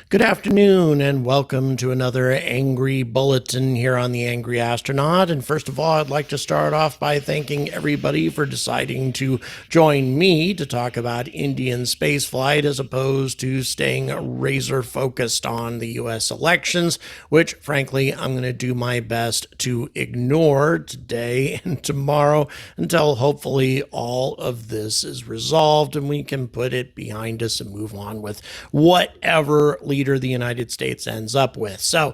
Good afternoon and welcome to another Angry Bulletin here on the Angry Astronaut. And first of all, I'd like to start off by thanking everybody for deciding to join me to talk about Indian spaceflight as opposed to staying razor focused on the US elections, which frankly, I'm going to do my best to ignore today and tomorrow until hopefully all of this is resolved and we can put it behind us and move on with whatever leader the United States ends up with. So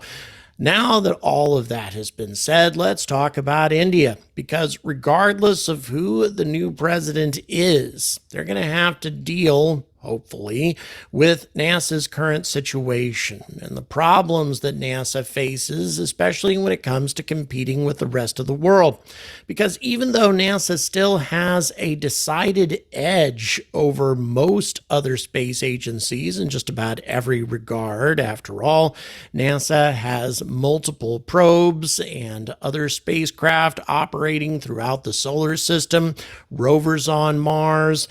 now that all of that has been said, let's talk about India, because regardless of who the new president is, they're going to have to deal, hopefully, with NASA's current situation and the problems that NASA faces, especially when it comes to competing with the rest of the world. Because even though NASA still has a decided edge over most other space agencies in just about every regard, after all, NASA has multiple probes and other spacecraft operating throughout the solar system, rovers on Mars,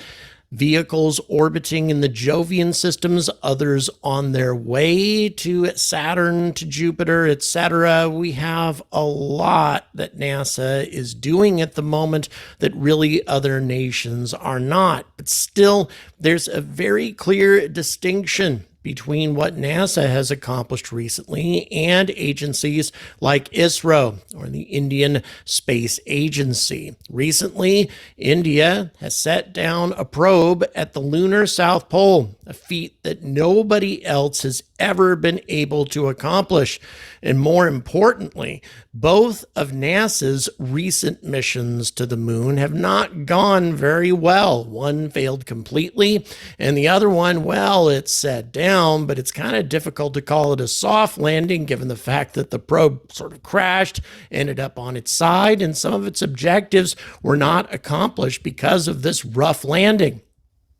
vehicles orbiting in the Jovian systems, others on their way to Saturn, to Jupiter, etc. We have a lot that NASA is doing at the moment that really other nations are not. But still, there's a very clear distinction between what NASA has accomplished recently and agencies like ISRO, or the Indian Space Agency. Recently, India has set down a probe at the lunar South Pole, a feat that nobody else has ever been able to accomplish. And more importantly, both of NASA's recent missions to the moon have not gone very well. One failed completely, and the other one, well, it's set down, but it's kind of difficult to call it a soft landing given the fact that the probe sort of crashed, ended up on its side, and some of its objectives were not accomplished because of this rough landing.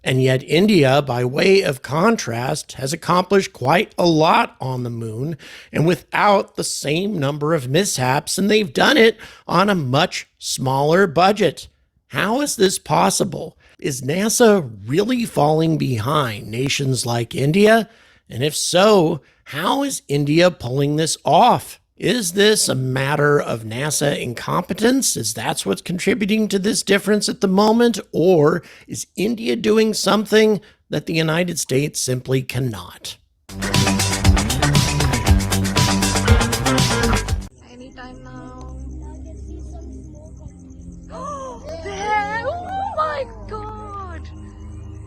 And yet India, by way of contrast, has accomplished quite a lot on the moon and without the same number of mishaps, and they've done it on a much smaller budget. How is this possible? Is NASA really falling behind nations like India? And if so, how is India pulling this off? Is this a matter of NASA incompetence? Is that what's contributing to this difference at the moment? Or is India doing something that the United States simply cannot? Anytime now. There! Oh my god!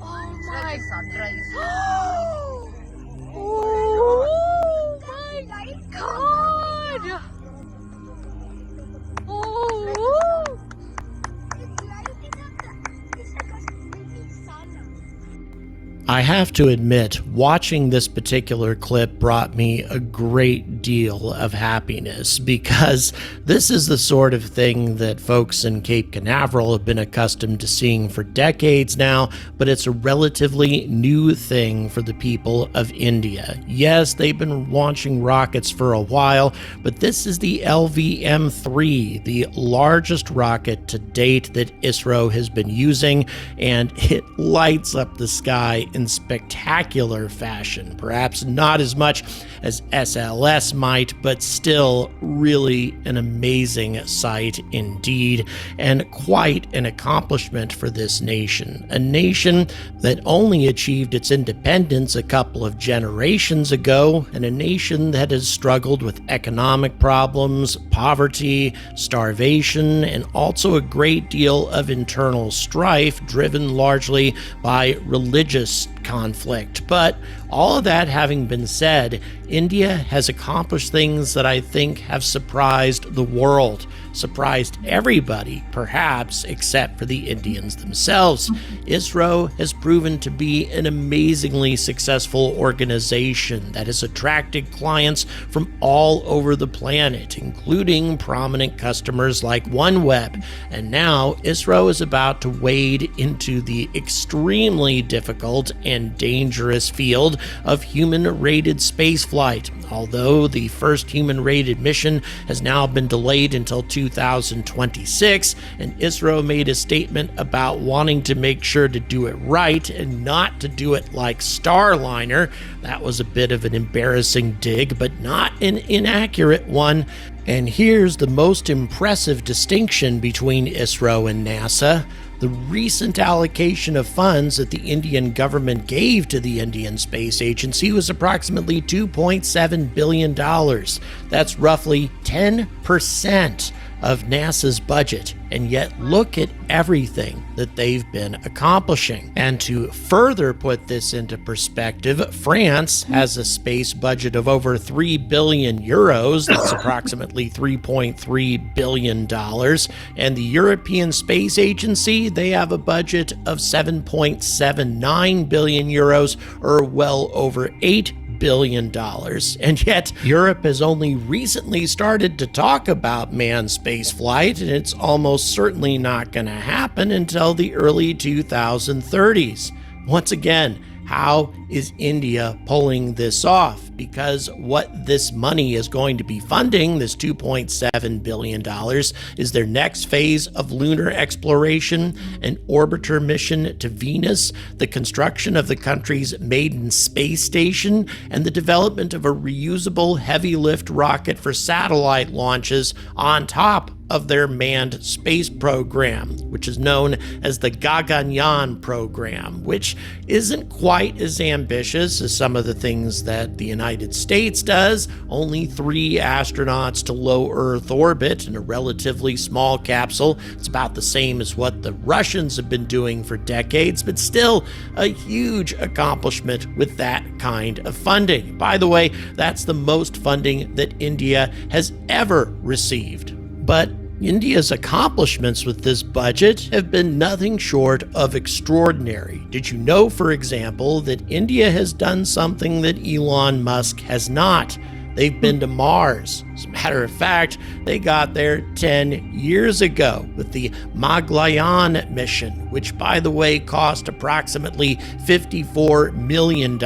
Oh my sunrise! Oh my god! Oh! I have to admit, watching this particular clip brought me a great deal of happiness because this is the sort of thing that folks in Cape Canaveral have been accustomed to seeing for decades now, but it's a relatively new thing for the people of India. Yes, they've been launching rockets for a while, but this is the LVM-3, the largest rocket to date that ISRO has been using, and it lights up the sky in spectacular fashion. Perhaps not as much as SLS might, but still really an amazing sight indeed, and quite an accomplishment for this nation. A nation that only achieved its independence a couple of generations ago, and a nation that has struggled with economic problems, poverty, starvation, and also a great deal of internal strife driven largely by religious conflict. But all of that having been said, India has accomplished things that I think have surprised the world, surprised everybody, perhaps, except for the Indians themselves. ISRO has proven to be an amazingly successful organization that has attracted clients from all over the planet, including prominent customers like OneWeb. And now ISRO is about to wade into the extremely difficult and dangerous field of human-rated spaceflight. Although the first human-rated mission has now been delayed until 2026, and ISRO made a statement about wanting to make sure to do it right and not to do it like Starliner. That was a bit of an embarrassing dig, but not an inaccurate one. And here's the most impressive distinction between ISRO and NASA. The recent allocation of funds that the Indian government gave to the Indian Space Agency was approximately $2.7 billion. That's roughly 10% of NASA's budget, and yet look at everything that they've been accomplishing. And to further put this into perspective, France has a space budget of over 3 billion euros, that's approximately $3.3 billion, and the European Space Agency, they have a budget of 7.79 billion euros, or well over $8 billion. And yet, Europe has only recently started to talk about manned space flight, and it's almost certainly not going to happen until the early 2030s. Once again, how is India pulling this off? Because what this money is going to be funding, this $2.7 billion, is their next phase of lunar exploration, an orbiter mission to Venus, the construction of the country's maiden space station, and the development of a reusable heavy-lift rocket for satellite launches on top of their manned space program, which is known as the Gaganyaan program, which isn't quite as ambitious as some of the things that the United States does. Only 3 astronauts to low Earth orbit in a relatively small capsule. It's about the same as what the Russians have been doing for decades, but still a huge accomplishment with that kind of funding. By the way, that's the most funding that India has ever received. But India's accomplishments with this budget have been nothing short of extraordinary. Did you know, for example, that India has done something that Elon Musk has not? They've been to Mars. As a matter of fact, they got there 10 years ago with the Mangalyaan mission, which, by the way, cost approximately $54 million,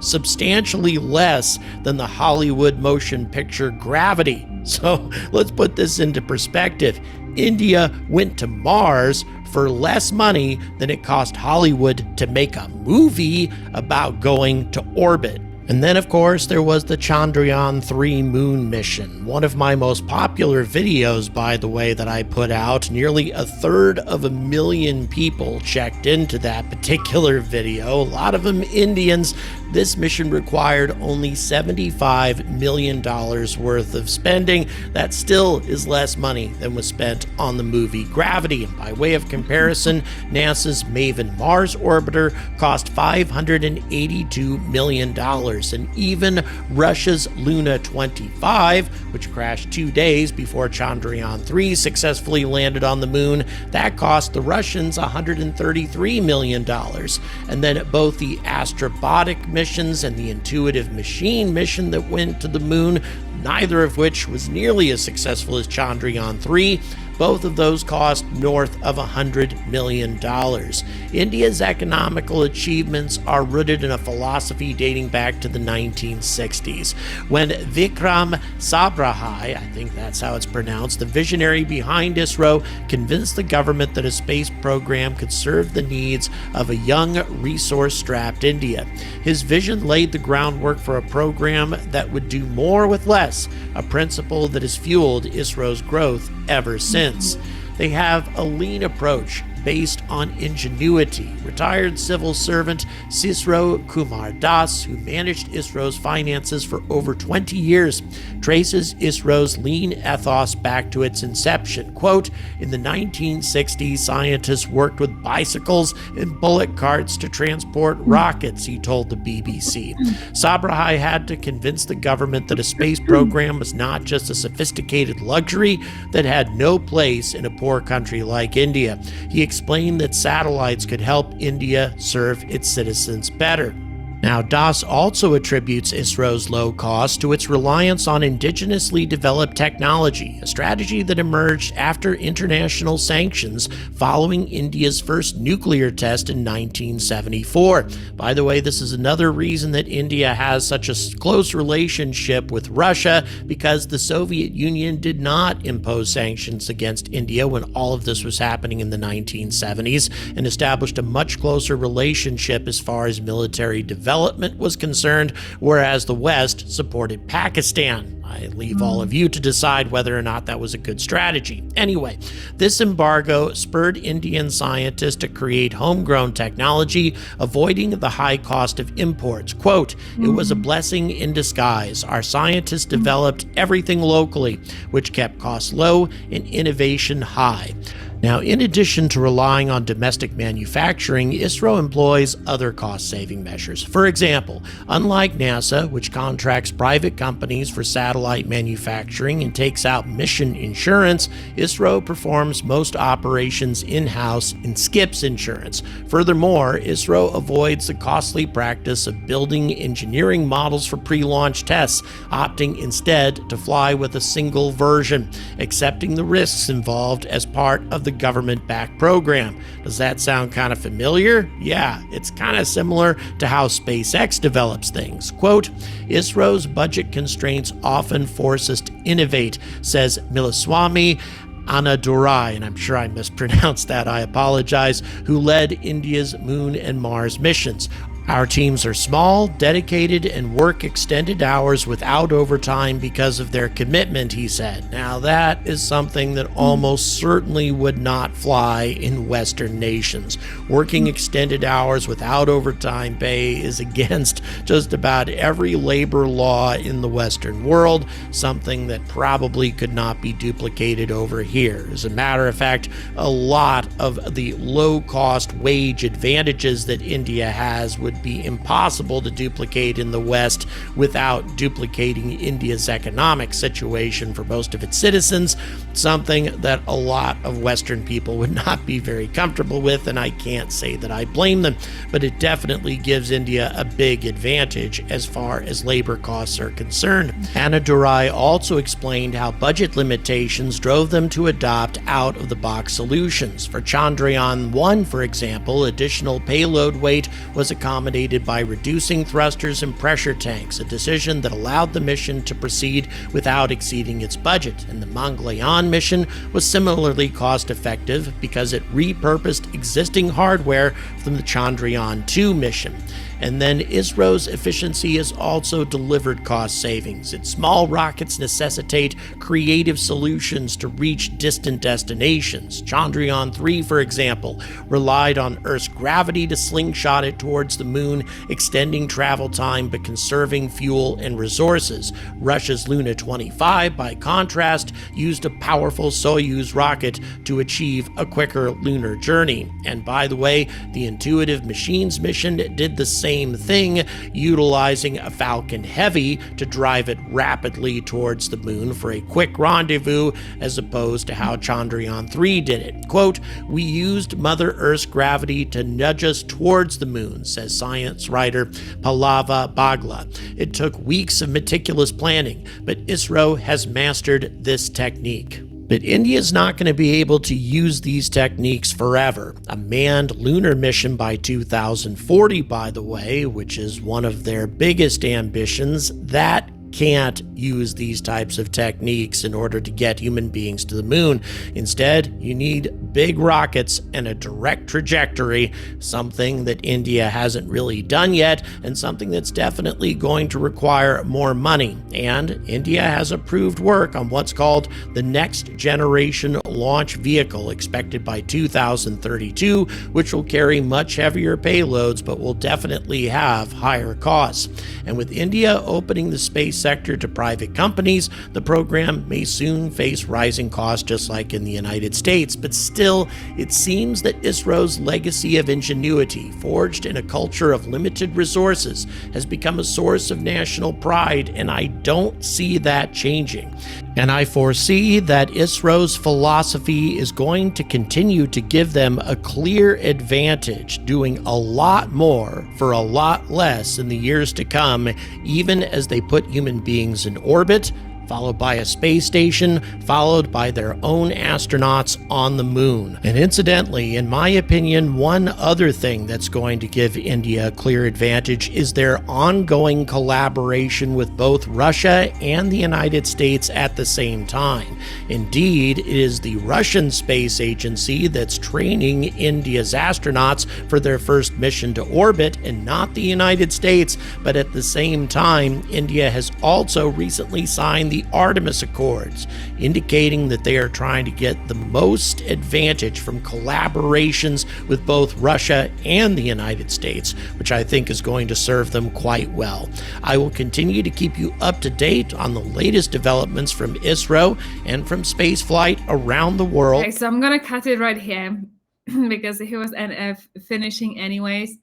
substantially less than the Hollywood motion picture Gravity. So let's put this into perspective. India went to Mars for less money than it cost Hollywood to make a movie about going to orbit. And then, of course, there was the Chandrayaan-3 moon mission. One of my most popular videos, by the way, that I put out. Nearly 1/3 people checked into that particular video, a lot of them Indians. This mission required only $75 million worth of spending. That still is less money than was spent on the movie Gravity. And by way of comparison, NASA's Maven Mars orbiter cost $582 million. And even Russia's Luna 25, which crashed 2 days before Chandrayaan-3 successfully landed on the moon, that cost the Russians $133 million. And then both the Astrobotic missions and the Intuitive Machine mission that went to the moon, neither of which was nearly as successful as Chandrayaan-3, both of those cost north of $100 million. India's economical achievements are rooted in a philosophy dating back to the 1960s, when Vikram Sarabhai, I think that's how it's pronounced, the visionary behind ISRO, convinced the government that a space program could serve the needs of a young, resource-strapped India. His vision laid the groundwork for a program that would do more with less, a principle that has fueled ISRO's growth ever since. They have a lean approach based on ingenuity. Retired civil servant Sisro Kumar Das, who managed ISRO's finances for over 20 years, traces ISRO's lean ethos back to its inception. Quote, in the 1960s, scientists worked with bicycles and bullock carts to transport rockets, he told the BBC. Sarabhai had to convince the government that a space program was not just a sophisticated luxury that had no place in a poor country like India. He explained that satellites could help India serve its citizens better. Now, Das also attributes ISRO's low cost to its reliance on indigenously developed technology, a strategy that emerged after international sanctions following India's first nuclear test in 1974. By the way, this is another reason that India has such a close relationship with Russia, because the Soviet Union did not impose sanctions against India when all of this was happening in the 1970s, and established a much closer relationship as far as military development was concerned, whereas the West supported Pakistan. I leave all of you to decide whether or not that was a good strategy. Anyway, this embargo spurred Indian scientists to create homegrown technology, avoiding the high cost of imports. Quote, "It was a blessing in disguise. Our scientists developed everything locally, which kept costs low and innovation high." Now, in addition to relying on domestic manufacturing, ISRO employs other cost-saving measures. For example, unlike NASA, which contracts private companies for satellite manufacturing and takes out mission insurance, ISRO performs most operations in-house and skips insurance. Furthermore, ISRO avoids the costly practice of building engineering models for pre-launch tests, opting instead to fly with a single version, accepting the risks involved as part of the government-backed program. Does that sound kind of familiar? Yeah, it's kind of similar to how SpaceX develops things. Quote, "ISRO's budget constraints often force us to innovate," says Milaswamy Annadurai, and I'm sure I mispronounced that, I apologize, who led India's Moon and Mars missions. "Our teams are small, dedicated, and work extended hours without overtime because of their commitment," he said. Now, that is something that almost certainly would not fly in Western nations. Working extended hours without overtime pay is against just about every labor law in the Western world, something that probably could not be duplicated over here. As a matter of fact, a lot of the low-cost wage advantages that India has would be impossible to duplicate in the West without duplicating India's economic situation for most of its citizens, something that a lot of Western people would not be very comfortable with, and I can't say that I blame them, but it definitely gives India a big advantage as far as labor costs are concerned. Annadurai also explained how budget limitations drove them to adopt out-of-the-box solutions. For Chandrayaan-1, for example, additional payload weight was accommodated by reducing thrusters and pressure tanks, a decision that allowed the mission to proceed without exceeding its budget. And the Mangalyaan mission was similarly cost-effective because it repurposed existing hardware from the Chandrayaan-2 mission. And then ISRO's efficiency has also delivered cost savings. Its small rockets necessitate creative solutions to reach distant destinations. Chandrayaan-3, for example, relied on Earth's gravity to slingshot it towards the moon, extending travel time but conserving fuel and resources. Russia's Luna 25, by contrast, used a powerful Soyuz rocket to achieve a quicker lunar journey. And by the way, the Intuitive Machines mission did the same thing, utilizing a Falcon Heavy to drive it rapidly towards the moon for a quick rendezvous, as opposed to how Chandrayaan-3 did it. Quote, "We used Mother Earth's gravity to nudge us towards the moon," says science writer Pallava Bagla. "It took weeks of meticulous planning, but ISRO has mastered this technique." But India's not going to be able to use these techniques forever. A manned lunar mission by 2040, by the way, which is one of their biggest ambitions, that can't use these types of techniques in order to get human beings to the moon. Instead, you need big rockets and a direct trajectory, something that India hasn't really done yet, and something that's definitely going to require more money. And India has approved work on what's called the Next Generation Launch Vehicle, expected by 2032, which will carry much heavier payloads but will definitely have higher costs. And with India opening the space sector to private companies, the program may soon face rising costs just like in the United States. But still, it seems that ISRO's legacy of ingenuity, forged in a culture of limited resources, has become a source of national pride, and I don't see that changing. And I foresee that ISRO's philosophy is going to continue to give them a clear advantage, doing a lot more for a lot less in the years to come, even as they put human beings in orbit, followed by a space station, followed by their own astronauts on the moon. And incidentally, in my opinion, one other thing that's going to give India a clear advantage is their ongoing collaboration with both Russia and the United States at the same time. Indeed, it is the Russian space agency that's training India's astronauts for their first mission to orbit, and not the United States. But at the same time, India has also recently signed the Artemis Accords, indicating that they are trying to get the most advantage from collaborations with both Russia and the United States, which I think is going to serve them quite well. I will continue to keep you up to date on the latest developments from ISRO and from spaceflight around the world. Okay, so I'm gonna cut it right here because he was finishing anyways.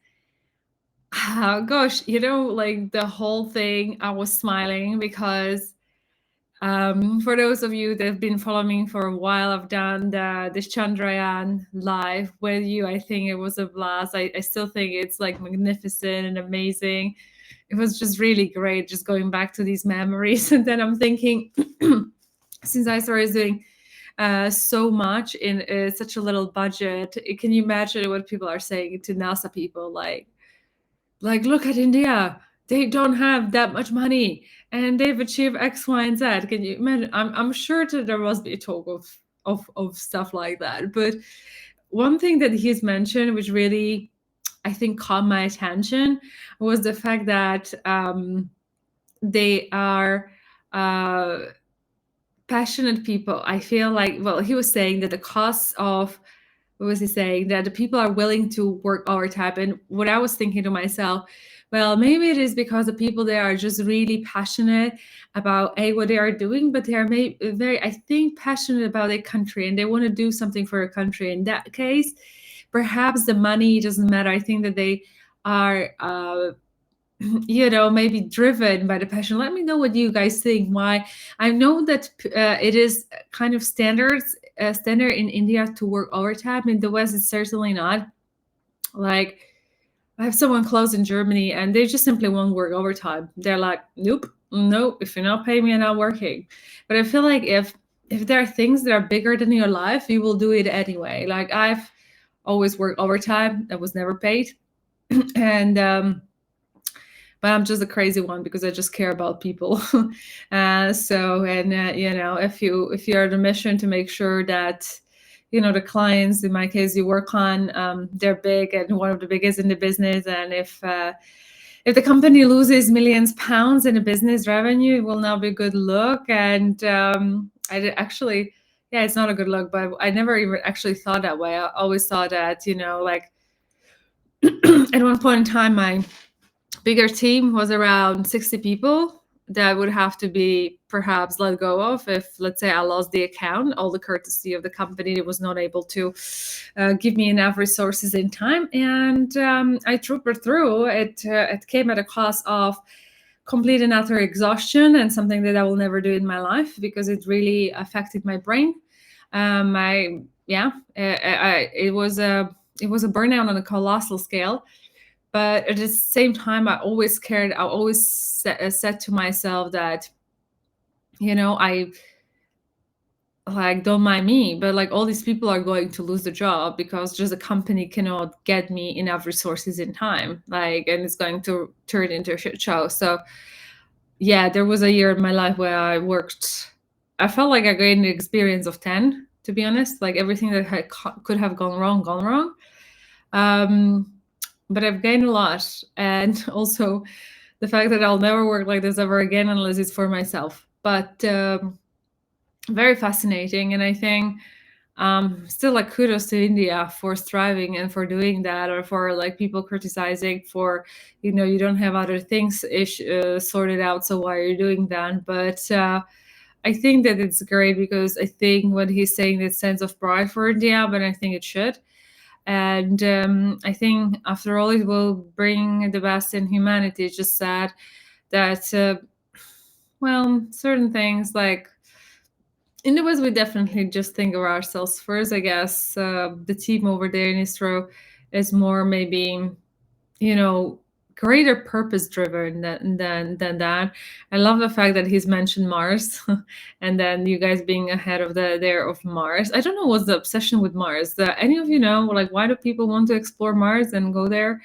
Gosh, like the whole thing, I was smiling because for those of you that have been following me for a while, I've done this Chandrayaan live with you. I think it was a blast. I still think it's like magnificent and amazing. It was just really great, just going back to these memories. And then I'm thinking, since I started doing so much in such a little budget, can you imagine what people are saying to NASA people? Like look at India. They don't have that much money and they've achieved X, Y, and Z. Can you imagine? I'm sure that there must be a talk of stuff like that. But one thing that he's mentioned, which really, I think, caught my attention, was the fact that they are passionate people. I feel like, well, he was saying that the costs of, what was he saying? That the people are willing to work overtime. And what I was thinking to myself, well, maybe it is because the people there are just really passionate about what they are doing, but they are very, I think, passionate about their country and they want to do something for a country. In that case, perhaps the money doesn't matter. I think that they are, maybe driven by the passion. Let me know what you guys think. Why? I know that it is kind of standard in India to work overtime. In the West, it's certainly not. Like, I have someone close in Germany and they just simply won't work overtime. They're like, nope, if you're not paying me, I'm not working. But I feel like if there are things that are bigger than your life, you will do it anyway. Like, I've always worked overtime. I was never paid. And but I'm just a crazy one because I just care about people. If you're on a mission to make sure that the clients, in my case, you work on, they're big and one of the biggest in the business, and if the company loses millions of pounds in a business revenue, it will not be a good look. And it's not a good look, but I never even actually thought that way. I always thought that, like at one point in time, my bigger team was around 60 people that would have to be perhaps let go of if, let's say, I lost the account. All the courtesy of the company was not able to give me enough resources in time, and I troopered through it. It came at a cost of complete and utter exhaustion, and something that I will never do in my life because it really affected my brain. It was a burnout on a colossal scale. But at the same time, I always cared. I always said to myself that, I don't mind me, but like all these people are going to lose the job because just the company cannot get me enough resources in time. And it's going to turn into a shit show. So yeah, there was a year in my life where I felt like I gained the experience of 10, to be honest. Like everything that could have gone wrong. But I've gained a lot. And also the fact that I'll never work like this ever again unless it's for myself. But very fascinating. And I think still like kudos to India for striving and for doing that, or for like people criticizing for, you don't have other things sorted out. So why are you doing that? But I think that it's great because I think when he's saying that sense of pride for India, but I think it should. And I think, after all, it will bring the best in humanity. It's just sad that, certain things like in the West, we definitely just think of ourselves first. I guess the team over there in ISRO is more maybe, greater purpose driven than that. I love the fact that he's mentioned Mars, and then you guys being ahead of of Mars. I don't know what's the obsession with Mars. Any of you know, like, why do people want to explore Mars and go there?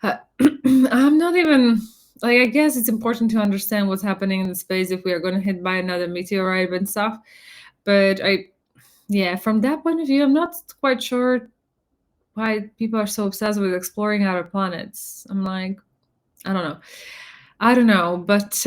I'm not even like, I guess it's important to understand what's happening in the space if we are going to hit by another meteorite and stuff. But from that point of view, I'm not quite sure why people are so obsessed with exploring outer planets. I'm like, I don't know, but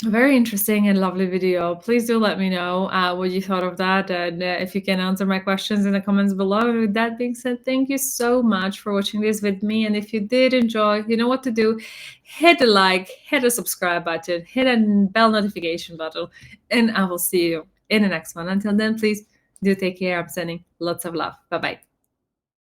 very interesting and lovely video. Please do let me know what you thought of that, and if you can answer my questions in the comments below. With that being said, thank you so much for watching this with me, and if you did enjoy, you know what to do. Hit a like, hit a subscribe button, hit a bell notification button, and I will see you in the next one. Until then, please do take care. I'm sending lots of love. Bye-bye.